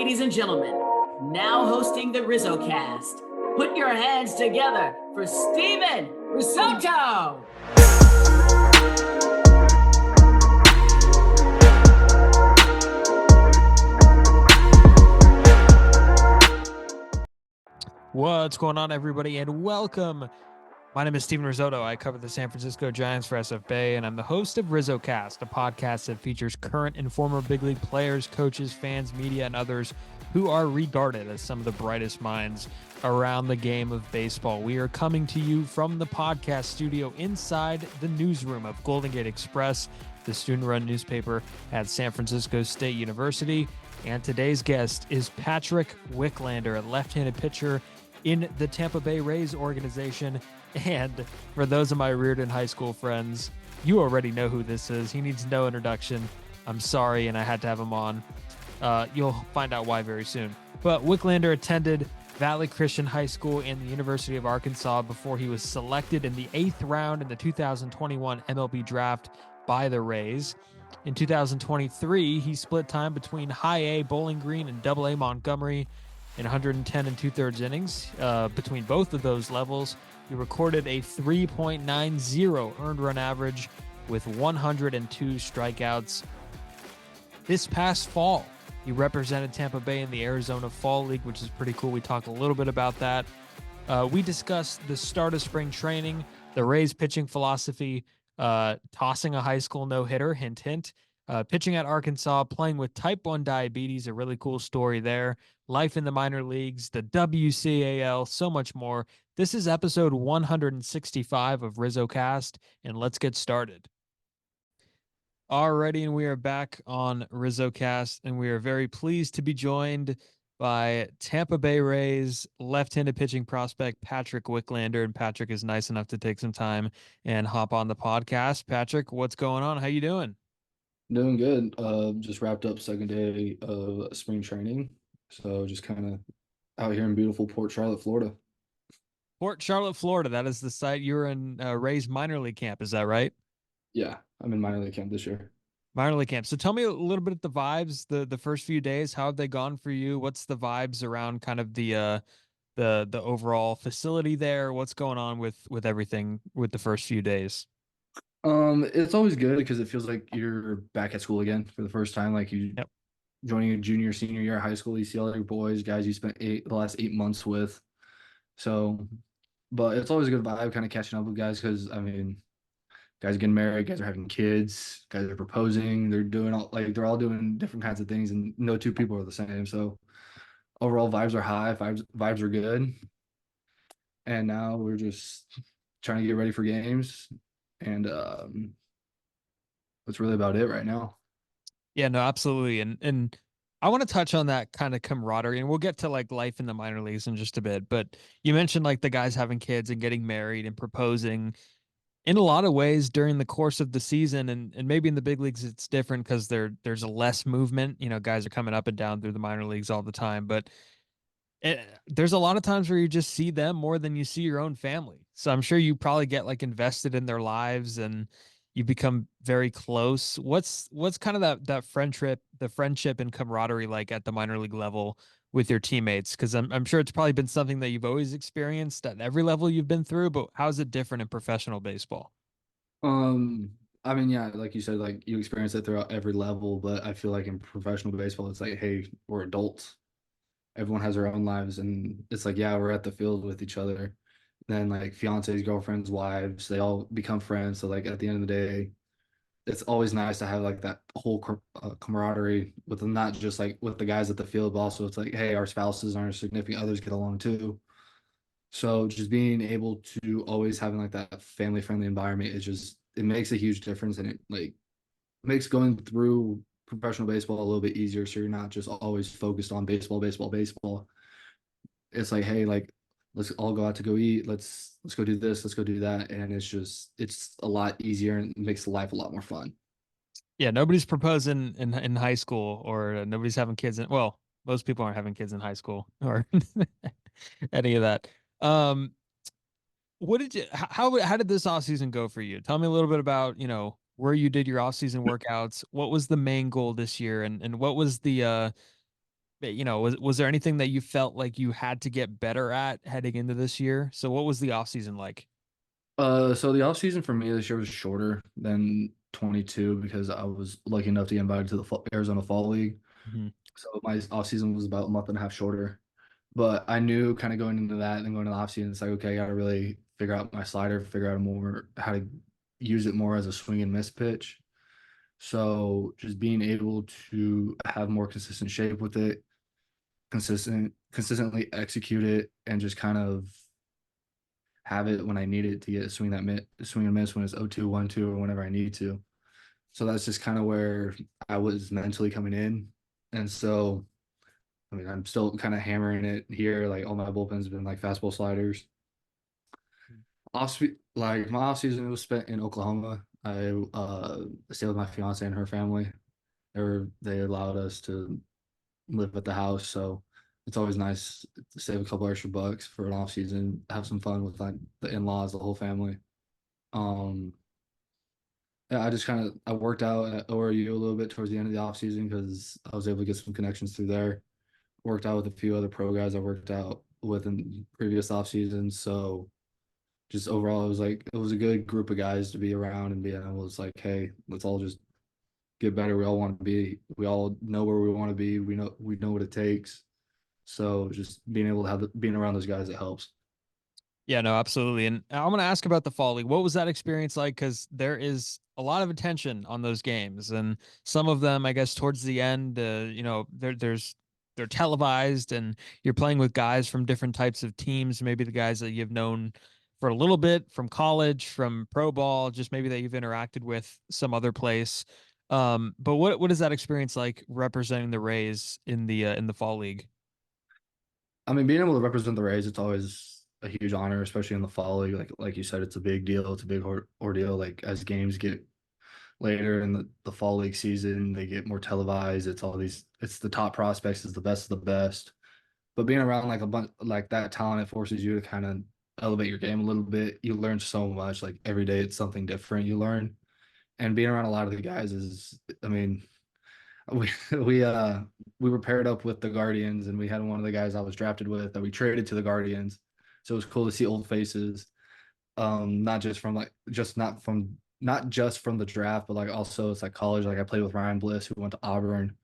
ladies and gentlemen, now hosting the RizzoCast, put your hands together for Steven Risotto! What's going on, everybody, and welcome. My name is Steven Risotto. I cover the San Francisco Giants for SFBay, and I'm the host of RizzoCast, a podcast that features current and former big league players, coaches, fans, media, and others who are regarded as some of the brightest minds around the game of baseball. We are coming to you from the podcast studio inside the newsroom of Golden Gate Express, the student-run newspaper at San Francisco State University. And today's guest is Patrick Wicklander, a left-handed pitcher in the Tampa Bay Rays organization. And for those of my Reardon High School friends, you already know who this is. He needs no introduction. I'm sorry, and I had to have him on. You'll find out why very soon. But Wicklander attended Valley Christian High School and the University of Arkansas before he was selected in the 8th round in the 2021 MLB draft by the Rays. In 2023, he split time between High A Bowling Green and Double A Montgomery in 110 and 2/3 innings. Between both of those levels, he recorded a 3.90 earned run average with 102 strikeouts. This past fall, he represented Tampa Bay in the Arizona Fall League, which is pretty cool. We talked a little bit about that. We discussed the start of spring training, the Rays pitching philosophy, tossing a high school no-hitter, hint, hint, pitching at Arkansas, playing with type 1 diabetes, a really cool story there, life in the minor leagues, the WCAL, so much more. This is episode 165 of RizzoCast, and let's get started. Alrighty, and we are back on RizzoCast, and we are very pleased to be joined by Tampa Bay Rays left-handed pitching prospect Patrick Wicklander, and Patrick is nice enough to take some time and hop on the podcast. Patrick, what's going on? How you doing? Doing good. Just wrapped up second day of spring training, so just kind of out here in beautiful Port Charlotte, Florida. Port Charlotte, Florida. That is the site you're in. Rays minor league camp. Is that right? Yeah, I'm in minor league camp this year. Minor league camp. So tell me a little bit of the vibes, the first few days. How have they gone for you? What's the vibes around kind of the overall facility there? What's going on with everything with the first few days? It's always good because it feels like you're back at school again for the first time. Like joining a junior, senior year of high school, you see all your boys, guys you spent the last 8 months with. So, but it's always a good vibe, kind of catching up with guys because guys are getting married, guys are having kids, guys are proposing, they're all doing different kinds of things, and no two people are the same. So overall vibes are high, vibes are good. And now we're just trying to get ready for games. And that's really about it right now. Yeah, no, absolutely. And I want to touch on that kind of camaraderie, and we'll get to like life in the minor leagues in just a bit. But you mentioned like the guys having kids and getting married and proposing in a lot of ways during the course of the season. And maybe in the big leagues, it's different because there's a less movement. You know, guys are coming up and down through the minor leagues all the time, but there's a lot of times where you just see them more than you see your own family. So I'm sure you probably get like invested in their lives and you become very close. What's kind of that friendship and camaraderie like at the minor league level with your teammates? Because I'm sure it's probably been something that you've always experienced at every level you've been through, but how is it different in professional baseball? Yeah, like you said, like you experience it throughout every level, but I feel like in professional baseball, it's like, hey, we're adults. Everyone has their own lives, and it's like, yeah, we're at the field with each other. Then like fiancés, girlfriends, wives, they all become friends. So like at the end of the day, it's always nice to have like that whole camaraderie with them, not just like with the guys at the field, but also it's like, hey, our spouses and our significant others get along too. So just being able to always having like that family friendly environment it makes a huge difference, and it like makes going through professional baseball a little bit easier. So you're not just always focused on baseball, baseball, baseball. It's like, hey, like let's all go out to go eat. Let's go do this. Let's go do that. And it's a lot easier and makes life a lot more fun. Yeah, nobody's proposing in high school, or nobody's having kids well, most people aren't having kids in high school or any of that. What did you how did this off season go for you? Tell me a little bit about, where you did your off season workouts. What was the main goal this year, and what was the was there anything that you felt like you had to get better at heading into this year? So what was the offseason like? So the off season for me this year was shorter than 22 because I was lucky enough to get invited to the Arizona Fall League. Mhm. So my off season was about a month and a half shorter. But I knew kind of going into that and then going to the off season, it's like, okay, I got to really figure out my slider, figure out more how to use it more as a swing and miss pitch. So just being able to have more consistent shape with it, consistently execute it, and just kind of have it when I need it to get swing and miss when it's 0-2, 1-2, or whenever I need to. So that's just kind of where I was mentally coming in. And so, I mean, I'm still kind of hammering it here. Like all my bullpens have been like fastball sliders. Like my off season was spent in Oklahoma. I stayed with my fiance and her family. They allowed us to live at the house, so it's always nice to save a couple extra bucks for an off season, have some fun with like the in-laws, the whole family. Um, yeah, I just kind of I worked out at ORU a little bit towards the end of the off season because I was able to get some connections through there. Worked out with a few other pro guys I worked out with in previous off seasons, so just overall it was a good group of guys to be around and be able to like, hey, let's all just get better. We all want to be. We all know where we want to be. We know what it takes. So just being able to being around those guys, it helps. Yeah, no, absolutely. And I'm going to ask about the fall league. What was that experience like? Because there is a lot of attention on those games, and some of them, I guess, towards the end, they're televised, and you're playing with guys from different types of teams. Maybe the guys that you've known for a little bit from college, from pro ball, just maybe that you've interacted with some other place. But what is that experience like representing the Rays in the fall league? I mean, being able to represent the Rays, it's always a huge honor, especially in the fall league. Like you said, it's a big deal. It's a big ordeal. Like as games get later in the fall league season, they get more televised. It's the top prospects, it's the best of the best. But being around like a bunch like that talent, it forces you to kind of elevate your game a little bit. You learn so much. Like every day, it's something different you learn. And being around a lot of the guys is, I mean, we we uh we were paired up with the Guardians, and we had one of the guys I was drafted with that we traded to the Guardians. So it was cool to see old faces. Not just from like just not just from the draft, but like also it's like college. Like I played with Ryan Bliss, who went to Auburn.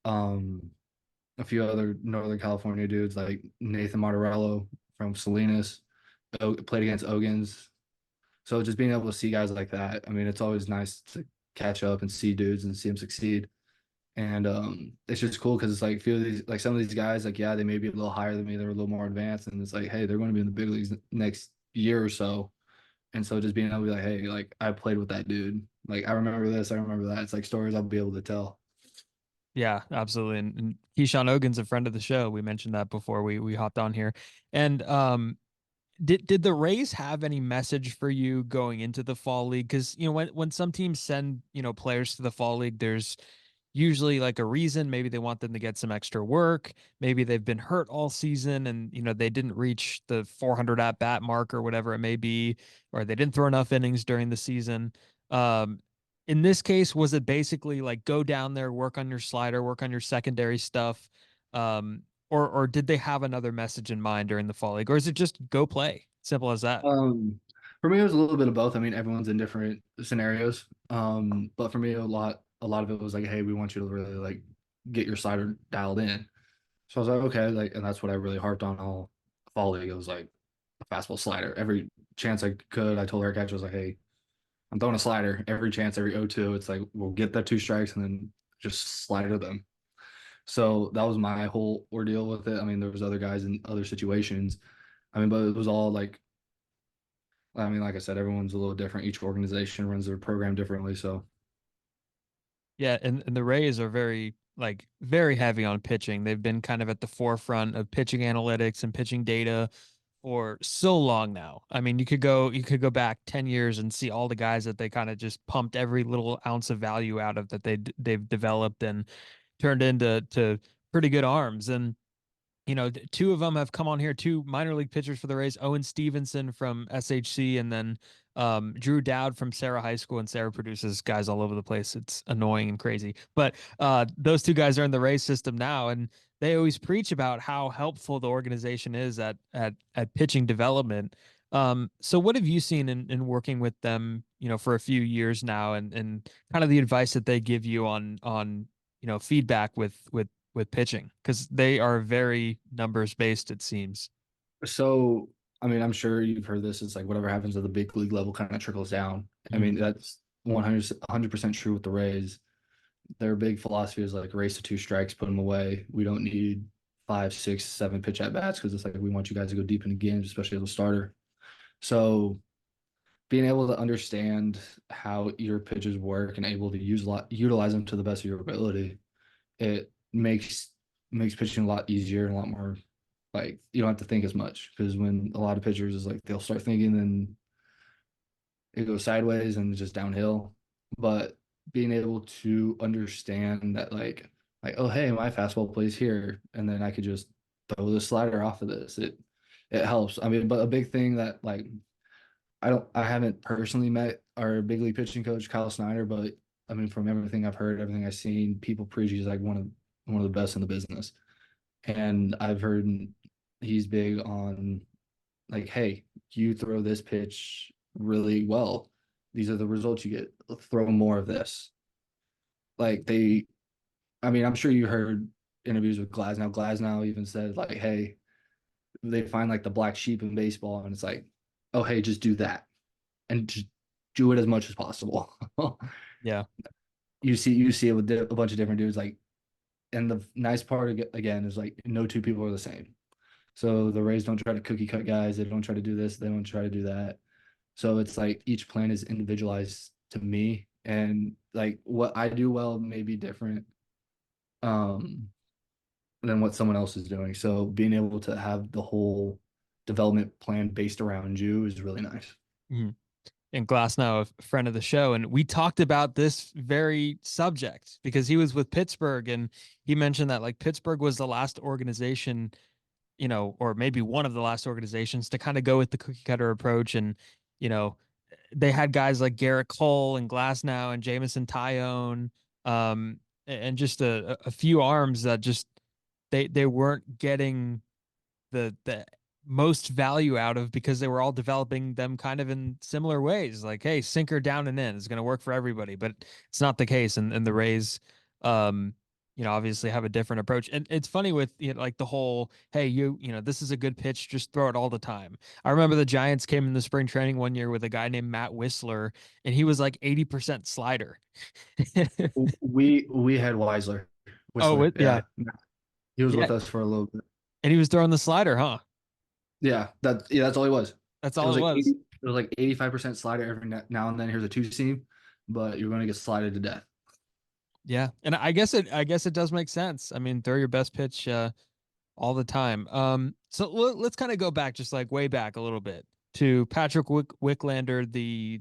Um, a few other Northern California dudes like Nathan Martorello from Salinas, played against Ogans. So just being able to see guys like that, I mean, it's always nice to catch up and see dudes and see them succeed. And it's just cool because it's like feel these like some of these guys like yeah they may be a little higher than me, they're a little more advanced, and it's like hey they're going to be in the big leagues next year or so. And so just being able to be like hey like I played with that dude, like I remember this, I remember that. It's like stories I'll be able to tell. Yeah, absolutely. And Keyshawn Ogan's a friend of the show. We mentioned that before we hopped on here. And did the Rays have any message for you going into the fall league? Because when some teams send players to the fall league, there's usually like a reason. Maybe they want them to get some extra work. Maybe they've been hurt all season, and they didn't reach the 400 at bat mark or whatever it may be, or they didn't throw enough innings during the season. Um, in this case, was it basically like go down there, work on your slider, work on your secondary stuff? Or did they have another message in mind during the fall league, or is it just go play? Simple as that. Um, for me, it was a little bit of both. I mean, everyone's in different scenarios. But for me, a lot of it was like, hey, we want you to really like get your slider dialed in. So I was like, okay, like, and that's what I really harped on all fall league. It was like a fastball slider. Every chance I could, I told our catcher, I was like, hey, I'm throwing a slider every chance, every 0-2. It's like we'll get that two strikes and then just slide to them. So that was my whole ordeal with it. I mean, there was other guys in other situations. I mean, but it was all like I mean, like I said, everyone's a little different. Each organization runs their program differently. So, Yeah, and the Rays are very heavy on pitching. They've been kind of at the forefront of pitching analytics and pitching data for so long now. I mean, you could go back 10 years and see all the guys that they kind of just pumped every little ounce of value out of that they've developed and turned into pretty good arms. And two of them have come on here, two minor league pitchers for the Rays, Owen Stevenson from SHC, and then Drew Dowd from Sarah High School, and Sarah produces guys all over the place. It's annoying and crazy. But those two guys are in the Rays system now, and they always preach about how helpful the organization is at pitching development. So what have you seen in working with them, for a few years now, and kind of the advice that they give you on feedback with pitching? Because they are very numbers based, it seems. So, I mean, I'm sure you've heard this. It's like whatever happens at the big league level kind of trickles down. I Mhm. mean, that's 100% true with the Rays. Their big philosophy is like race to two strikes, put them away. We don't need five, six, seven pitch at bats because it's like we want you guys to go deep into games, especially as a starter. So being able to understand how your pitches work and able to utilize them to the best of your ability, it makes pitching a lot easier and a lot more like you don't have to think as much because when a lot of pitchers is like they'll start thinking and it goes sideways and just downhill. But being able to understand that like oh hey my fastball plays here and then I could just throw the slider off of this. It helps. I mean, but a big thing that like I haven't personally met our big league pitching coach Kyle Snyder, but I mean from everything I've heard, everything I've seen, people preach he's like one of the best in the business. And I've heard he's big on like, hey, you throw this pitch really well. These are the results you get. Throw more of this. Like I mean, I'm sure you heard interviews with Glasnow. Glasnow even said like, hey, they find like the black sheep in baseball, and it's like, oh, hey, just do that and just do it as much as possible. Yeah. You see it with a bunch of different dudes. Like, and the nice part again is like no two people are the same. So the Rays don't try to cookie cut guys. They don't try to do this. They don't try to do that. So it's like each plan is individualized to me, and like what I do well may be different um, than what someone else is doing. So being able to have the whole development plan based around you is really nice. Mhm. And Glass now a friend of the show, and we talked about this very subject because he was with Pittsburgh, and he mentioned that like Pittsburgh was the last organization, or maybe one of the last organizations to kind of go with the cookie cutter approach. And, you know, they had guys like Garrett Cole and Glasnow and Jamison Tyone, and just a few arms that just they weren't getting the most value out of because they were all developing them kind of in similar ways. Like, hey, sinker down and in is going to work for everybody, but it's not the case. And the Rays, um, obviously have a different approach. And it's funny with like the whole, hey, this is a good pitch, just throw it all the time. I remember the Giants came in the spring training one year with a guy named Matt Whistler, and he was like 80% slider. We had Oh, Whistler, yeah, yeah, he was yeah, with us for a little bit. and he was throwing the slider, huh? That's all he was. That's It all was it like was. 85% slider every now and then. Here's a two seam, but you're going to get slided to death. Yeah, and I guess it does make sense. I mean, throw your best pitch all the time. So let's kind of go back, just like way back a little bit to Patrick Wicklander, the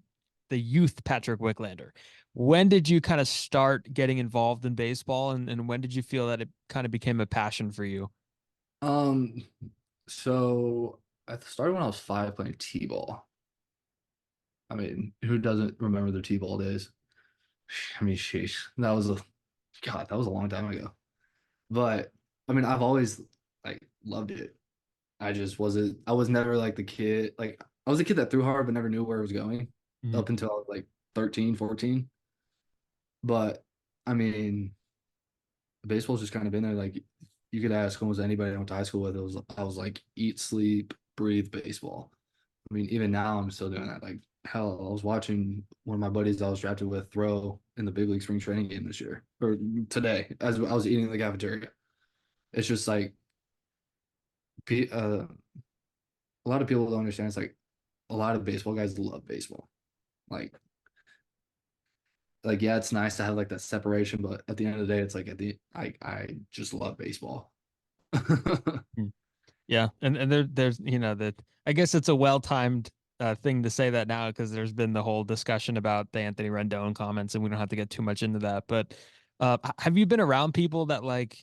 youth Patrick Wicklander. When did you kind of start getting involved in baseball, and when did you feel that it kind of became a passion for you? Um, so I started when I was five playing t-ball. I mean, who doesn't remember the t-ball days? I mean, sheesh, that was a long time ago. But I mean, I've always like loved it. I was never like the kid, like I was a kid that threw hard but never knew where it was going Mhm. up until I was like 13, 14. But I mean, baseball's just kind of been there. Like you could ask almost anybody I went to high school with, I was like eat, sleep, breathe baseball. I mean, even now I'm still doing that. Like hell, I was watching one of my buddies I was drafted with throw in the big league spring training game this year or today as I was eating in the cafeteria. It's just like a lot of people don't understand. It's like a lot of baseball guys love baseball. Like yeah, it's nice to have like that separation, but at the end of the day, it's like I just love baseball. Mm. Yeah, and there's that I guess it's a well-timed thing to say that now because there's been the whole discussion about the Anthony Rendon comments, and we don't have to get too much into that. But have you been around people that like,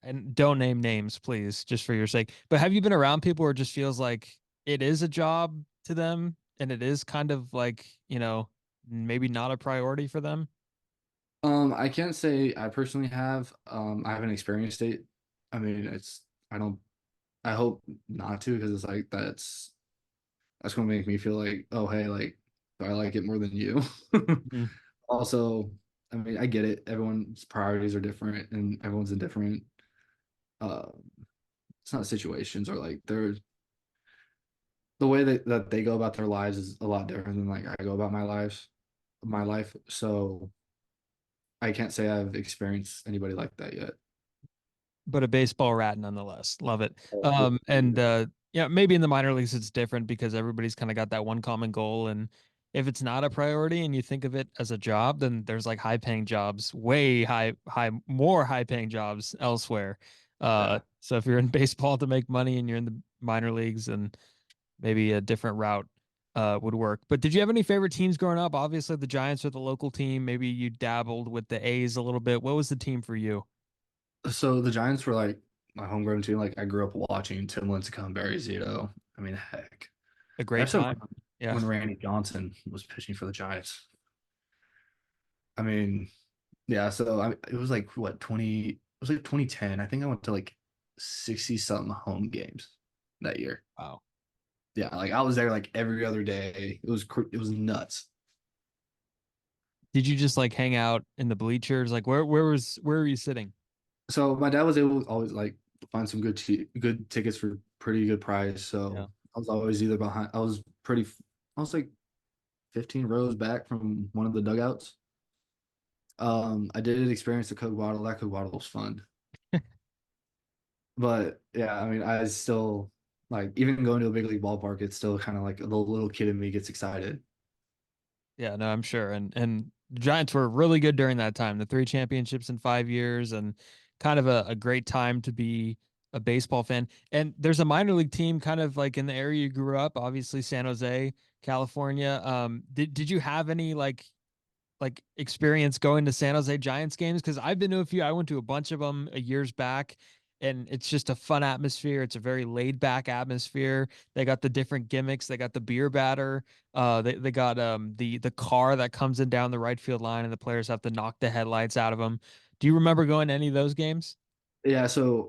and don't name names, please, just for your sake. But have you been around people where it just feels like it is a job to them? it is kind of like, maybe not a priority for them? I can't say I personally have. I haven't experienced it. I mean, I don't, I hope not to, because it's like that's gonna make me feel like, oh hey, like I like it more than you. Mhm. Also, I mean, I get it. Everyone's priorities are different, and everyone's in different. Uh, it's not situations, or like they're the way that they go about their lives is a lot different than like I go about my life. So I can't say I've experienced anybody like that yet. But a baseball rat nonetheless. Love it. Oh, yeah. And yeah, maybe in the minor leagues it's different because everybody's kind of got that one common goal. And if it's not a priority and you think of it as a job, then there's like high paying jobs, way more high paying jobs elsewhere. Yeah. So if you're in baseball to make money and you're in the minor leagues, and maybe a different route would work. But did you have any favorite teams growing up? Obviously, the Giants are the local team. Maybe you dabbled with the A's a little bit. What was the team for you? So the Giants were like my homegrown team. Like I grew up watching Tim Lincecum, Barry Zito. I mean, heck, A I great have some time. Yeah. when Randy Johnson was pitching for the Giants. I mean, yeah. So it was like what 20? It was like 2010. I think I went to like 60 something home games that year. Wow. Yeah, like I was there like every other day. It was nuts. Did you just like hang out in the bleachers? Like where were you sitting? So my dad was able to always like find some good tickets for pretty good price. Yeah. So I was always either behind. I was like 15 rows back from one of the dugouts. I did experience the Coke bottle. That Coke bottle was fun. But yeah, I mean, I still like even going to a big league ballpark, it's still kind of like the little kid in me gets excited. Yeah, no, I'm sure. And the Giants were really good during that time. The three championships in 5 years, and kind of a great time to be a baseball fan. And there's a minor league team kind of like in the area you grew up, obviously San Jose, California. Did you have any like experience going to San Jose Giants games? Because I've been to a few. I went to a bunch of them years back, and it's just a fun atmosphere. It's a very laid back atmosphere. They got the different gimmicks. They got the beer batter. They got the car that comes in down the right field line, and the players have to knock the headlights out of them. Do you remember going to any of those games? Yeah, so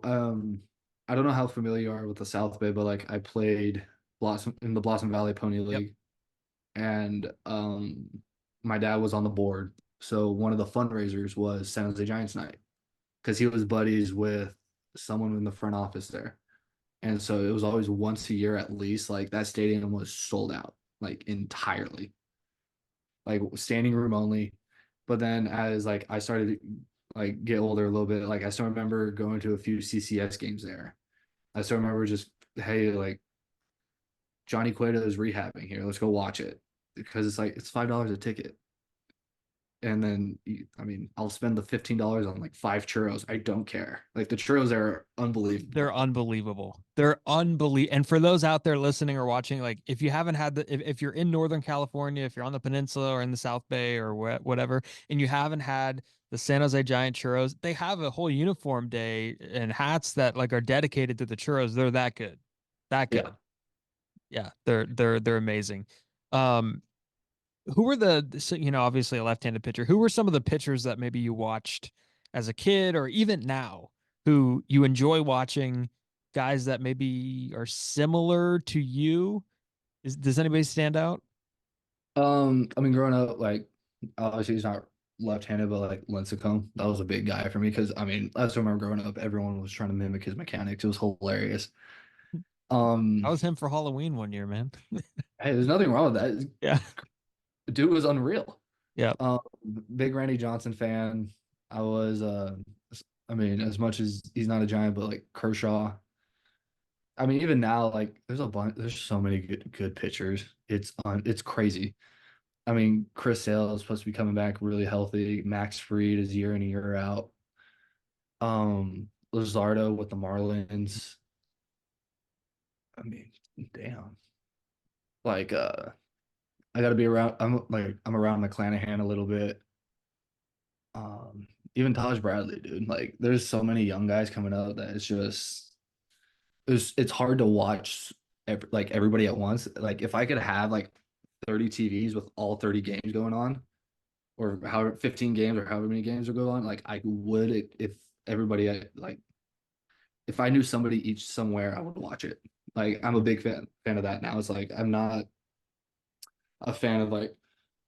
I don't know how familiar you are with the South Bay, but like I played Blossom in the Blossom Valley Pony Yep. League, and my dad was on the board. So one of the fundraisers was San Jose Giants night because he was buddies with someone in the front office there. And so it was always once a year at least. Like that stadium was sold out, like entirely, like standing room only. But then as like I started to like get older a little bit, like I still remember going to a few CCS games there. I still remember just, hey, like Johnny Cueto is rehabbing here. Let's go watch it because it's like it's $5 a ticket. And then I mean, I'll spend the $15 on like five churros. I don't care. Like the churros are They're unbelievable. unbelievable. They're unbelievable. And for those out there listening or watching, like if you haven't had if you're in Northern California, if you're on the peninsula or in the South Bay or whatever, and you haven't had the San Jose Giant churros, they have a whole uniform day and hats that like are dedicated to the churros. They're that good. That good. Yeah. Yeah, they're amazing. Um, who were so, obviously a left-handed pitcher. Who were some of the pitchers that maybe you watched as a kid or even now who you enjoy watching, guys that maybe are similar to you? Does anybody stand out? I mean, growing up, like obviously he's not left-handed, but like Lincecum, that was a big guy for me because I mean, I still remember growing up, everyone was trying to mimic his mechanics. It was hilarious. I Um, was him for Halloween one year, man. hey, there's nothing wrong with that. Yeah. Dude was unreal. Yeah. Um, big Randy Johnson fan. I was I mean, as much as he's not a giant, but like Kershaw. I mean, even now, like there's so many good pitchers. It's crazy. I mean, Chris Sale is supposed to be coming back really healthy. Max Fried is year in and year out. Luzardo with the Marlins. I mean, damn. Like I gotta be around I'm around McClanahan a little bit. Even Taj Bradley, dude. Like there's so many young guys coming up that it's hard to watch like everybody at once. Like if I could have like 30 TVs with all 30 games going on, or however 15 games or however many games are going on. Like I would if everybody like if I knew somebody each somewhere, I would watch it. Like I'm a big fan of that now. It's like I'm not a fan of like,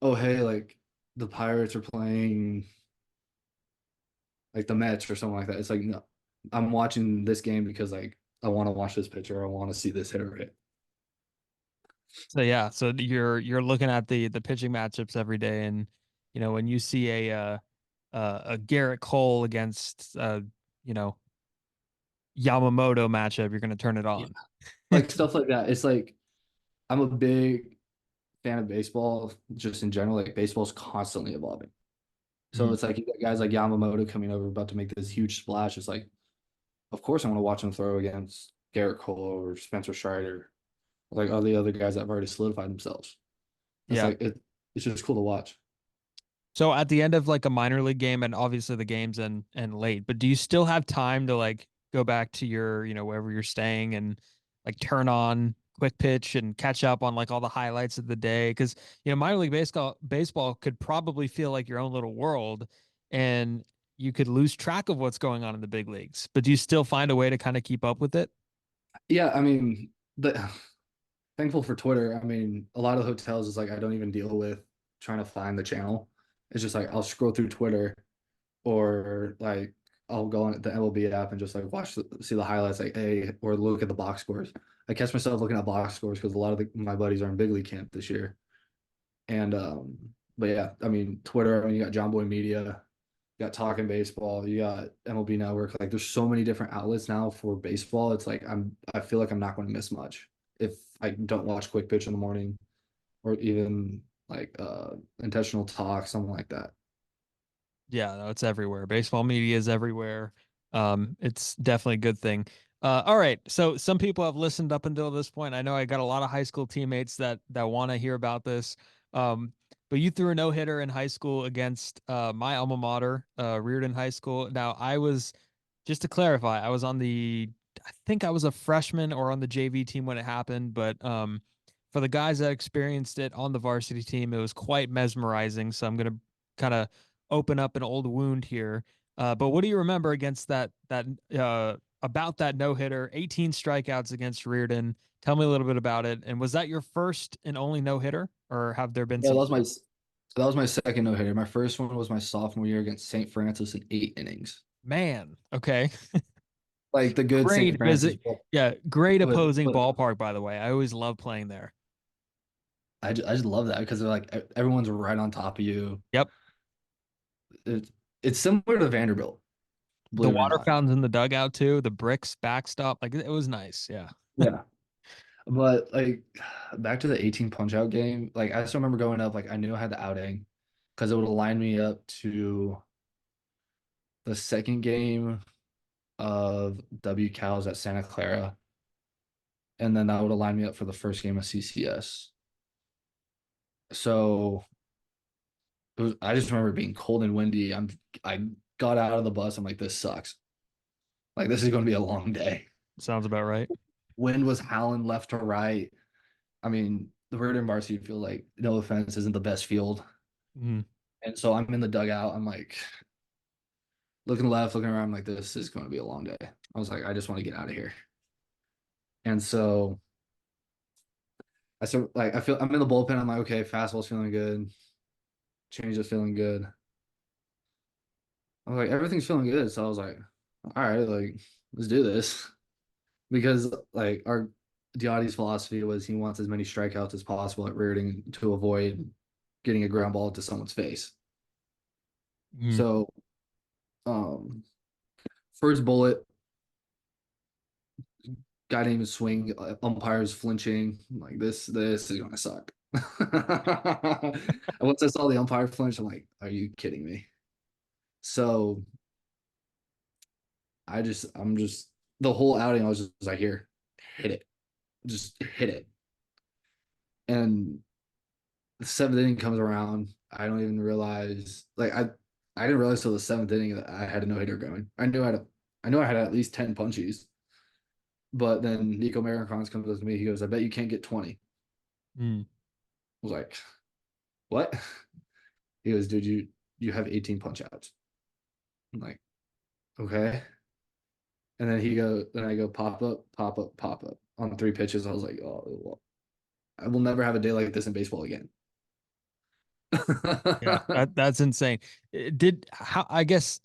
oh hey, like the Pirates are playing like the Mets or something like that. It's like no, I'm watching this game because like I want to watch this pitcher. I want to see this hitter hit. So yeah, so you're looking at the pitching matchups every day, and when you see a Garrett Cole against you know Yamamoto matchup, you're gonna turn it Yeah, on. like stuff like that. It's like I'm a big fan of baseball just in general. Like baseball's constantly evolving. So Mhm. it's like you got guys like Yamamoto coming over about to make this huge splash. It's like, of course I want to watch him throw against Garrett Cole or Spencer Strider, like all the other guys that have already solidified themselves. It's Yeah. like it's just cool to watch. So at the end of like a minor league game, and obviously the game's and late, but do you still have time to like go back to your, wherever you're staying and like turn on quick pitch and catch up on like all the highlights of the day? Because minor league baseball could probably feel like your own little world, and you could lose track of what's going on in the big leagues. But do you still find a way to kind of keep up with it? Yeah, I mean, the thankful for Twitter. I mean, a lot of hotels is like I don't even deal with trying to find the channel. It's just like I'll scroll through Twitter or like I'll go on the MLB app and just like see the highlights, like hey, or look at the box scores. I catch myself looking at box scores because a lot of my buddies are in big league camp this year. And but yeah, I mean Twitter. I mean you got John Boy Media, you got Talking Baseball, you got MLB Network. Like there's so many different outlets now for baseball. It's like I feel like I'm not going to miss much if I don't watch Quick Pitch in the morning or even like intentional talk, something like that. Yeah, no, it's everywhere. Baseball media is everywhere. It's definitely a good thing. All right. So some people have listened up until this point. I know I got a lot of high school teammates that want to hear about this. Um, but you threw a no-hitter in high school against my alma mater, Reardon High School. Now, just to clarify, I was I think I was a freshman or on the JV team when it happened, but for the guys that experienced it on the varsity team, it was quite mesmerizing. So I'm gonna kind of open up an old wound here. But what do you remember against that about that no hitter? 18 strikeouts against Reardon. Tell me a little bit about it. And was that your first and only no hitter, or have there been Yeah, some? that was my second no hitter. My first one was my sophomore year against St. Francis in 8 innings. Man, okay, Like the good St. great Francis, visit. Yeah, great opposing but ballpark, by the way. I always love playing there. I just love that because they're like everyone's right on top of you. Yep, It, it's similar to Vanderbilt, the believe it or water not. fountains in the dugout too. The bricks backstop, like it was nice. Yeah. Yeah. But like back to the 18 punch out game, like I still remember going up, like I knew I had the outing because it would align me up to the second game of WCALs at Santa Clara. And then that would align me up for the first game of CCS. So I just remember being cold and windy. I got out of the bus. I'm like, this sucks. Like this is going to be a long day. Sounds about right. Wind was howling left to right. I mean, the Reardon varsity field, like, no offense, isn't the best field. Mm. And so I'm in the dugout. I'm like looking left, looking around. I'm like, this is going to be a long day. I was like, I just want to get out of here. And so I feel I'm in the bullpen. I'm like, okay, fastball's feeling good. Change is feeling good. I was like, everything's feeling good. So I was like, all right, like, let's do this. Because like our Diotti's philosophy was he wants as many strikeouts as possible at Reardon to avoid getting a ground ball to someone's face. Mm. So um first bullet, guy didn't even swing, umpires flinching. I'm like this is gonna suck. And once I saw the umpire flinch, I'm like, are you kidding me? So I'm just the whole outing, I was just like, here, hit it. Just hit it. And the seventh inning comes around. I don't even realize like I didn't realize till the seventh inning that I had a no hitter going. I knew I had at least 10 punchies. But then Nico Maricons comes up to me. He goes, I bet you can't get 20. Mm. was like, what? He goes, dude, you have 18 punch outs. I'm like, okay. And then I go pop up, pop up, pop up on 3 pitches. I was like, oh, well, I will never have a day like this in baseball again. Yeah, that's insane. I guess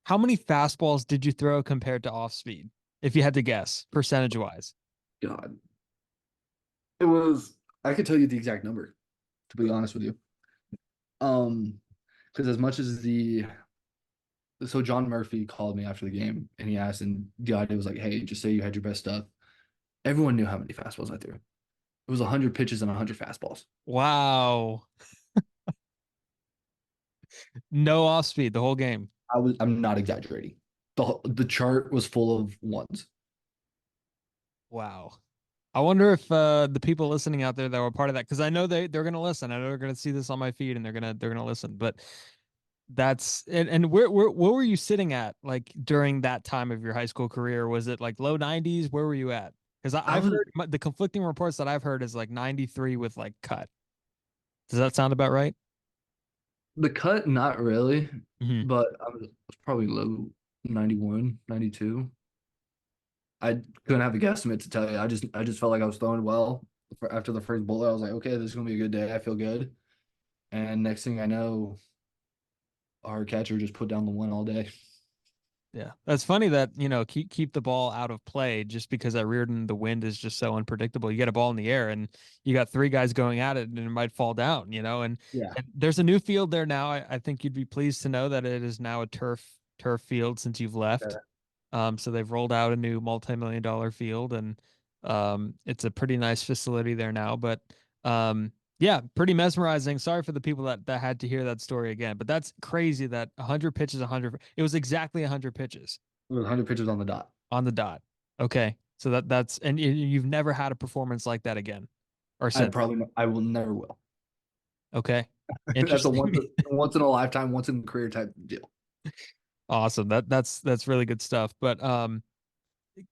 how many fastballs did you throw compared to off speed? If you had to guess, percentage wise. God, it was. I could tell you the exact number, to be honest with you. Um, because as much as the so John Murphy called me after the game and he asked, and the idea was like, hey, just say you had your best stuff. Everyone knew how many fastballs I threw. It was 100 pitches and 100 fastballs. Wow. No off speed the whole game. I'm not exaggerating. The chart was full of ones. Wow. I wonder if the people listening out there that were part of that, because I know they're gonna listen. I know they're gonna see this on my feed and they're gonna listen. But that's and where were you sitting at like during that time of your high school career? Was it like low 90s? Where were you at? Because I I've was heard the conflicting reports that I've heard is like 93 with like cut. Does that sound about right? the cut, not really, Hmm. but I was probably low 91, 92. I couldn't have a guesstimate to tell you. I just felt like I was throwing well. After the first bullet, I was like, okay, this is gonna be a good day. I feel good. And next thing I know, our catcher just put down the one all day. Yeah, that's funny that keep the ball out of play just because at Reardon the wind is just so unpredictable. You get a ball in the air and you got three guys going at it and it might fall down. Yeah. And there's a new field there now. I think you'd be pleased to know that it is now a turf field since you've left. Yeah. So they've rolled out a new multi-million-dollar field and it's a pretty nice facility there now. But yeah, pretty mesmerizing. Sorry for the people that had to hear that story again, but that's crazy that 100 pitches, 100. It was exactly 100 pitches It was 100 pitches on the dot. on the dot. Okay, so that's and you've never had a performance like that again or since. I will never will. Okay, That's a interesting. once in a lifetime, once in a career type deal. Awesome. That's really good stuff. But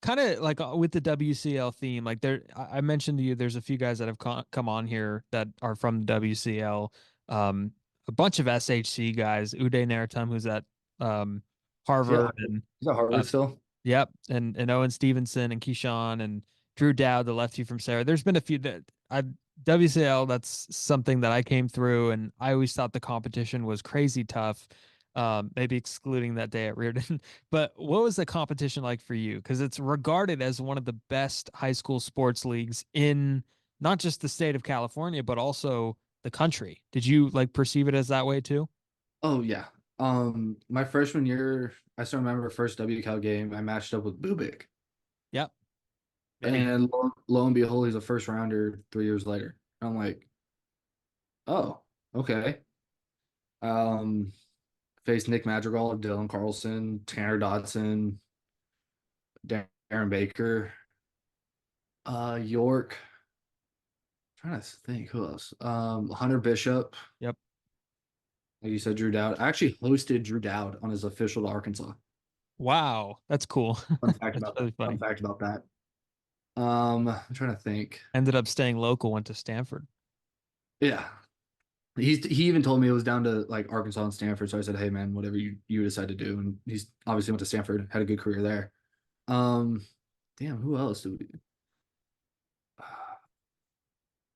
kind of like with the WCL theme, like I mentioned to you, there's a few guys that have come on here that are from the WCL. Um, a bunch of SHC guys, Uday Naratam, who's at Yeah, Harvard, and he's at uh, Harvard still. yep, and Owen Stevenson and Keyshawn and Drew Dowd, the lefty from Sarah. There's been a few that I WCL. That's something that I came through, and I always thought the competition was crazy tough. Maybe excluding that day at Reardon. But what was the competition like for you? Because it's regarded as one of the best high school sports leagues in not just the state of California, but also the country. Did you like perceive it as that way too? Oh yeah. My freshman year, I still remember first WCAL game. I matched up with Bubik, Yep. Many. and lo and behold, he's a first rounder 3 years later. I'm like, oh, okay. Um, Faced Nick Madrigal, Dylan Carlson, Tanner Dodson, Darren Baker, York. Trying to think who else. Hunter Bishop, Yep. like you said, Drew Dowd. I actually hosted Drew Dowd on his official to Arkansas. Wow, that's cool. Fun fact That's about that. really Fun funny. fact about that. I'm trying to think. Ended up staying local, went to Stanford. Yeah, he even told me it was down to like Arkansas and Stanford. So I said, hey man, whatever you decide to do. And he's obviously went to Stanford, had a good career there. Um, damn, who else do we?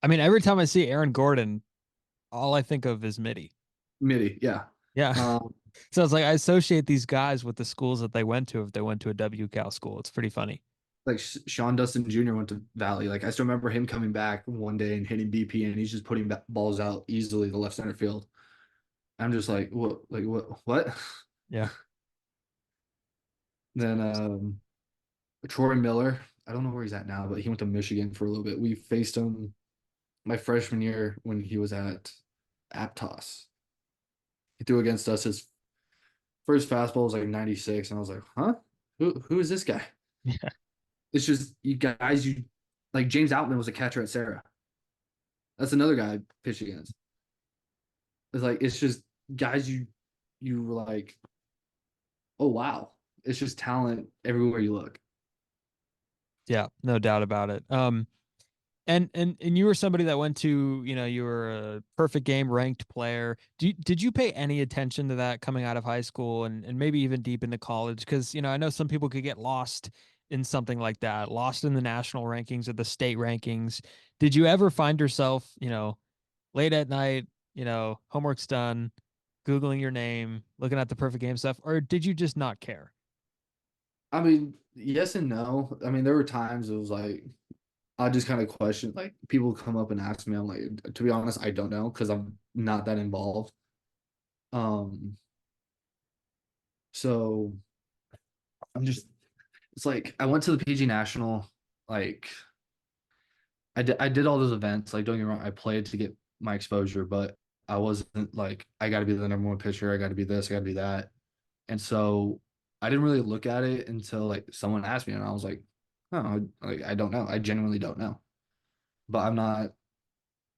I mean, every time I see Aaron Gordon, all I think of is Mitty. Mitty, yeah. Yeah. Um, So it's like I associate these guys with the schools that they went to if they went to a WCAL school. It's pretty funny. like Sean Dustin Jr. went to Valley. Like I still remember him coming back one day and hitting BP, and he's just putting balls out easily the left center field. I'm just like, what? Like what? Yeah. Then Troy Miller. I don't know where he's at now, but he went to Michigan for a little bit. We faced him my freshman year when he was at Aptos. He threw against us. His first fastball was like 96, and I was like, huh? Who is this guy? Yeah. It's just you guys. You like James Outman was a catcher at Sarah. That's another guy I pitched against. It's just guys you were like, oh wow. It's just talent everywhere you look. Yeah, no doubt about it. And you were somebody that went to, you were a perfect game ranked player. Did you pay any attention to that coming out of high school and maybe even deep into college? Because, I know some people could get lost in something like that, lost in the national rankings or the state rankings. Did you ever find yourself, late at night, homework's done, Googling your name, looking at the perfect game stuff, or did you just not care? I mean, yes and no. I mean, there were times it was like I just kind of question, like people come up and ask me. I'm like, to be honest, I don't know because I'm not that involved. Um, so I'm just, it's like I went to the PG National, like I did all those events. Like, don't get me wrong, I played to get my exposure, but I wasn't like I got to be the number one pitcher. I got to be this. I got to be that. And so I didn't really look at it until like someone asked me, and I was like, oh, like I don't know. I genuinely don't know. But I'm not.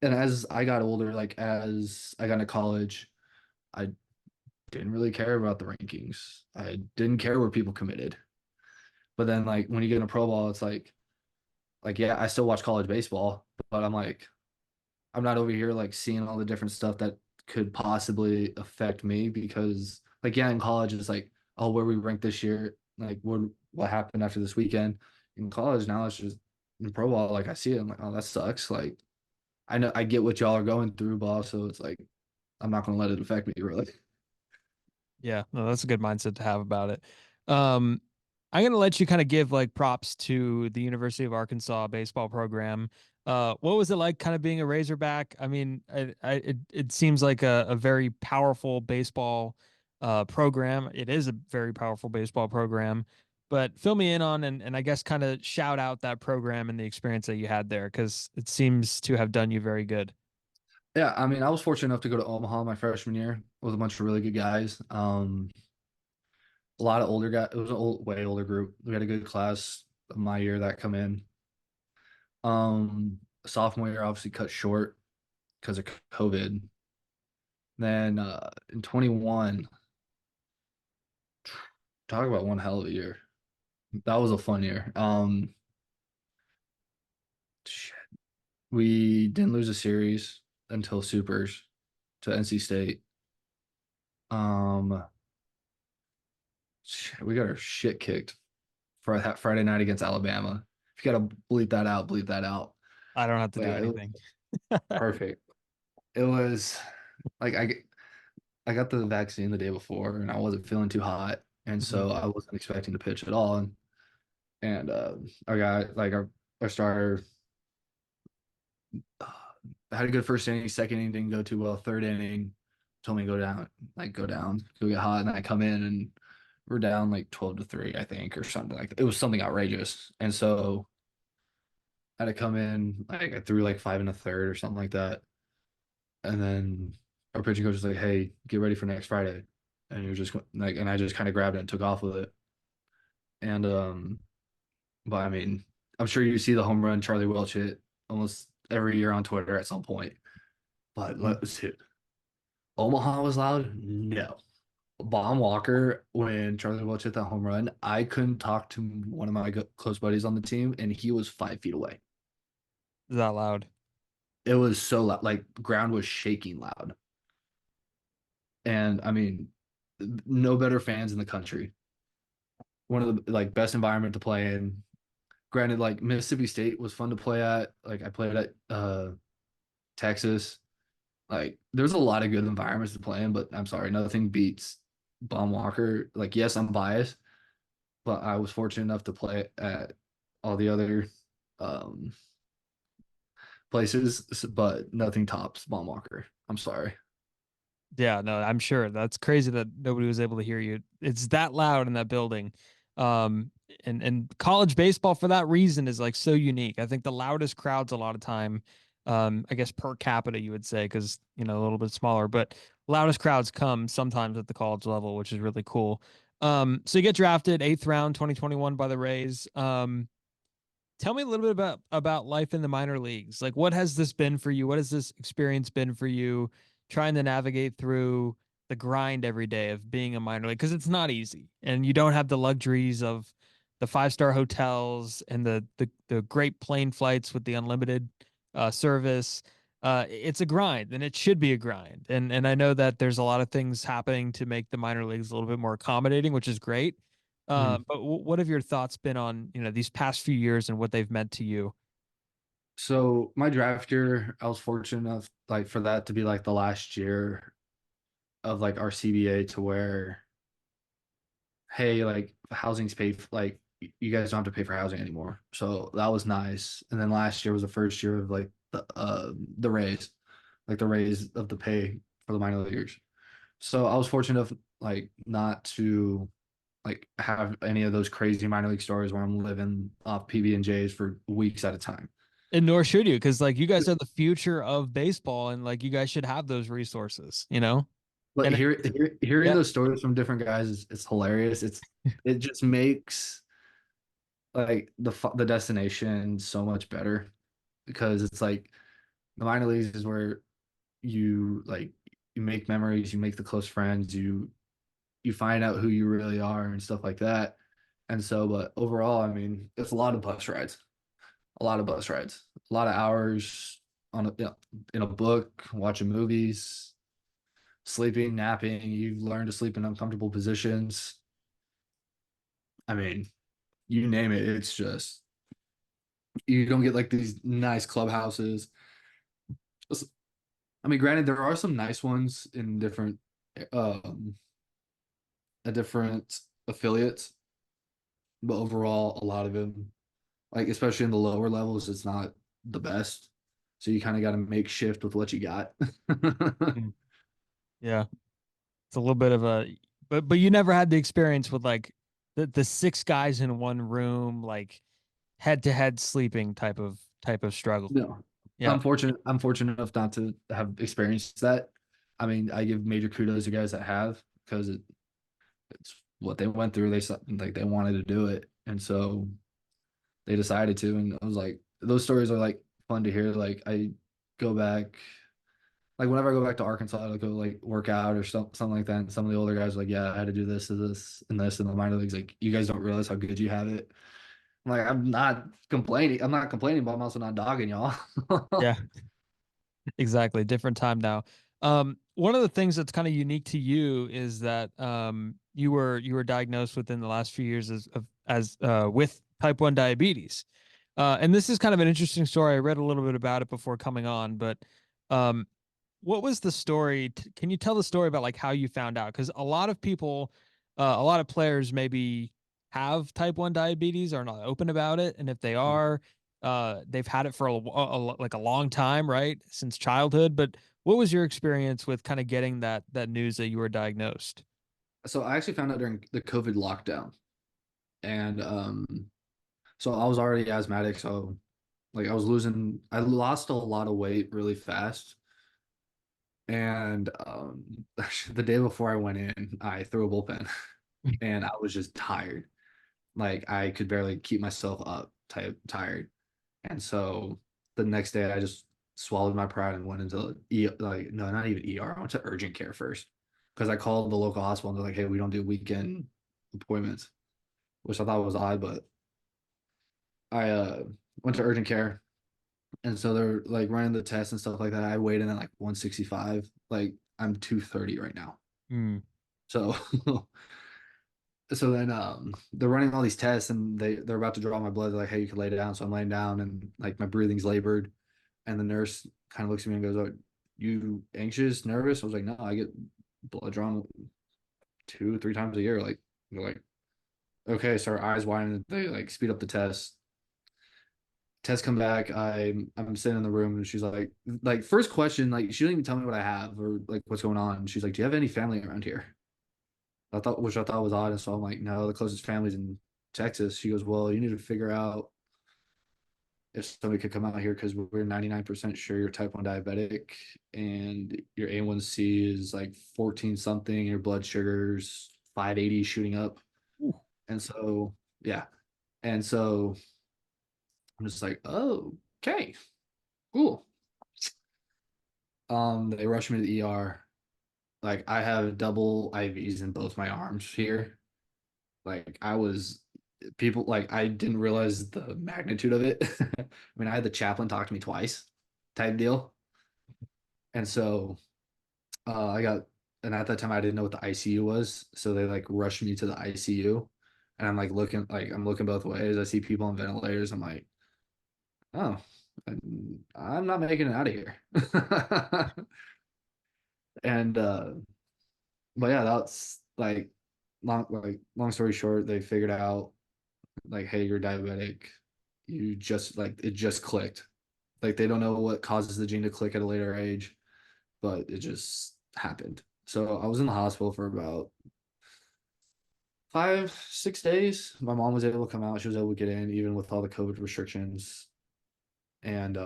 And as I got older, like as I got into college, I didn't really care about the rankings. I didn't care where people committed. But then like when you get into pro ball, it's like yeah, I still watch college baseball, but I'm not over here like seeing all the different stuff that could possibly affect me because like yeah, in college it's like, oh, where we ranked this year, like what happened after this weekend. In college now it's just in pro ball, like I see it, I'm like, oh, that sucks. Like I know I get what y'all are going through, but also it's like I'm not gonna let it affect me really. Yeah, no, that's a good mindset to have about it. Um, I'm gonna let you kind of give like props to the University of Arkansas baseball program. What was it like kind of being a Razorback? I mean, it seems like a very powerful baseball program. It is a very powerful baseball program, but fill me in on and I guess kind of shout out that program and the experience that you had there because it seems to have done you very good. Yeah, I mean I was fortunate enough to go to Omaha my freshman year with a bunch of really good guys. A lot of older guys. It was an way older group. We had a good class of my year that come in. Sophomore year obviously cut short because of COVID. Then in 21, talk about one hell of a year. That was a fun year. Shit. We didn't lose a series until Supers to NC State. Um, shit, we got our shit kicked for that Friday night against Alabama. If you gotta bleep that out, bleep that out. I don't have to But do yeah, it was anything. perfect. It was like I got the vaccine the day before and I wasn't feeling too hot. And Mhm. so I wasn't expecting to pitch at all. And our guy, like our starter, uh, had a good first inning, second inning didn't go too well. Third inning told me to go down, go get hot. And I come in and we're down like 12-3, I think, or something like that. It was something outrageous. And so I had to come in, like I threw like five in the third or something like that. And then our pitching coach was like, "Hey, get ready for next Friday." And he was just like, and I just kind of grabbed it and took off with it. And but I mean, I'm sure you see the home run Charlie Welch hit almost every year on Twitter at some point. But Mhm. let's hit. Omaha was loud. No, Bomb Walker when Charlie Welch hit that home run, I couldn't talk to one of my close buddies on the team, and he was 5 feet away. Is that loud? It was so loud, like ground was shaking loud. And I mean, no better fans in the country. One of the like best environment to play in. Granted, like Mississippi State was fun to play at. Like I played at Texas. Like there's a lot of good environments to play in, but I'm sorry, nothing beats Bomb Walker. Like, yes, I'm biased, but I was fortunate enough to play at all the other um places, but nothing tops Bomb Walker. I'm sorry. Yeah, no, I'm sure. That's crazy that nobody was able to hear you. It's that loud in that building. And college baseball for that reason is like so unique. I think the loudest crowds a lot of time, I guess per capita you would say, because a little bit smaller, but loudest crowds come sometimes at the college level, which is really cool. So you get drafted eighth round, 2021 by the Rays. Tell me a little bit about life in the minor leagues. Like, what has this been for you? What has this experience been for you? Trying to navigate through the grind every day of being a minor league because it's not easy, and you don't have the luxuries of the 5-star hotels and the great plane flights with the unlimited service. It's a grind, and it should be a grind. And I know that there's a lot of things happening to make the minor leagues a little bit more accommodating, which is great. Mhm. But what have your thoughts been on, these past few years and what they've meant to you? So my draft year, I was fortunate enough like for that to be like the last year of like our CBA to where, hey, like housing's paid like you guys don't have to pay for housing anymore. So that was nice. And then last year was the first year of like the raise, like the raise of the pay for the minor leaguers. So I was fortunate enough like not to like have any of those crazy minor league stories where I'm living off PB and J's for weeks at a time. And nor should you, because like you guys are the future of baseball, and like you guys should have those resources. But And hearing yeah, those stories from different guys is hilarious. It just makes like the destination so much better because it's like the minor leagues is where you like you make memories, you make the close friends, you find out who you really are and stuff like that. And so, but overall, I mean, it's a lot of bus rides, a lot of bus rides, a lot of hours on in a book, watching movies, sleeping, napping. You learn to sleep in uncomfortable positions. I mean, you name it. It's just you don't get like these nice clubhouses. I mean, granted, there are some nice ones in um, different affiliates, but overall, a lot of them, like especially in the lower levels, it's not the best. So you kind of got to make shift with what you got. mm, yeah, it's a little bit of a, but you never had the experience with like the 6 guys in one room, like head to head sleeping type of struggle. No, Yeah. I'm fortunate enough not to have experienced that. I mean, I give major kudos to guys that have because it's what they went through. Like they wanted to do it, and so they decided to. And I was like, those stories are like fun to hear. Like I go back, like whenever I go back to Arkansas, I'll go like work out or something like that. And some of the older guys are like, yeah, I had to do this in the minor leagues. Like you guys don't realize how good you have it. I'm like, I'm not complaining. I'm not complaining, but I'm also not dogging y'all. Yeah. Exactly. Different time now. One of the things that's kind of unique to you is that you were diagnosed within the last few years as with type 1 diabetes. And this is kind of an interesting story. I read a little bit about it before coming on, but um, what was the story? Can you tell the story about like how you found out? Because a lot of people, a lot of players maybe have type 1 diabetes, are not open about it, and if they are, they've had it for like a long time, right? Since childhood. But what was your experience with kind of getting that news that you were diagnosed? So I actually found out during the COVID lockdown, and so I was already asthmatic, so like I lost a lot of weight really fast. And the day before I went in, I threw a bullpen and I was just tired. Like I could barely keep myself up, tired. And so the next day I just swallowed my pride and went into like no, not even ER. I went to urgent care first because I called the local hospital and they're like, "Hey, we don't do weekend appointments," which I thought was odd, but I went to urgent care. And so they're like running the tests and stuff like that. I weighed in at like 165. Like I'm 230 right now. Hmm. So so then they're running all these tests and they're about to draw my blood. They're like, hey, you can lay down. So I'm laying down and like my breathing's labored. And the nurse kind of looks at me and goes, "Oh, you anxious, nervous?" I was like, "No, I get blood drawn 2, 3 times a year." Like they're like, okay, so our eyes widen, they like speed up the test. Test come back. I'm sitting in the room and she's like first question, like she didn't even tell me what I have or like what's going on. She's like, "Do you have any family around here?" Which I thought was odd. And so I'm like, "No, the closest family's in Texas." She goes, "Well, you need to figure out if somebody could come out here because we're 99% sure you're type 1 diabetic and your A1C is like 14 something, your blood sugar's 580 shooting up." Ooh. And so, yeah. And so I'm just like, "Oh, okay, cool." They rushed me to the ER. Like I have double IVs in both my arms here. Like people like I didn't realize the magnitude of it. I mean, I had the chaplain talk to me twice, type deal, and so I got, and at that time I didn't know what the ICU was, so they like rushed me to the ICU, and I'm looking both ways. I see people on ventilators. I'm like, oh, I'm not making it out of here. And but yeah, that's long story short, they figured out like, hey, you're diabetic. You just like it just clicked. Like they don't know what causes the gene to click at a later age, but it just happened. So I was in the hospital for about 5, 6 days. My mom was able to come out. She was able to get in, even with all the COVID restrictions. And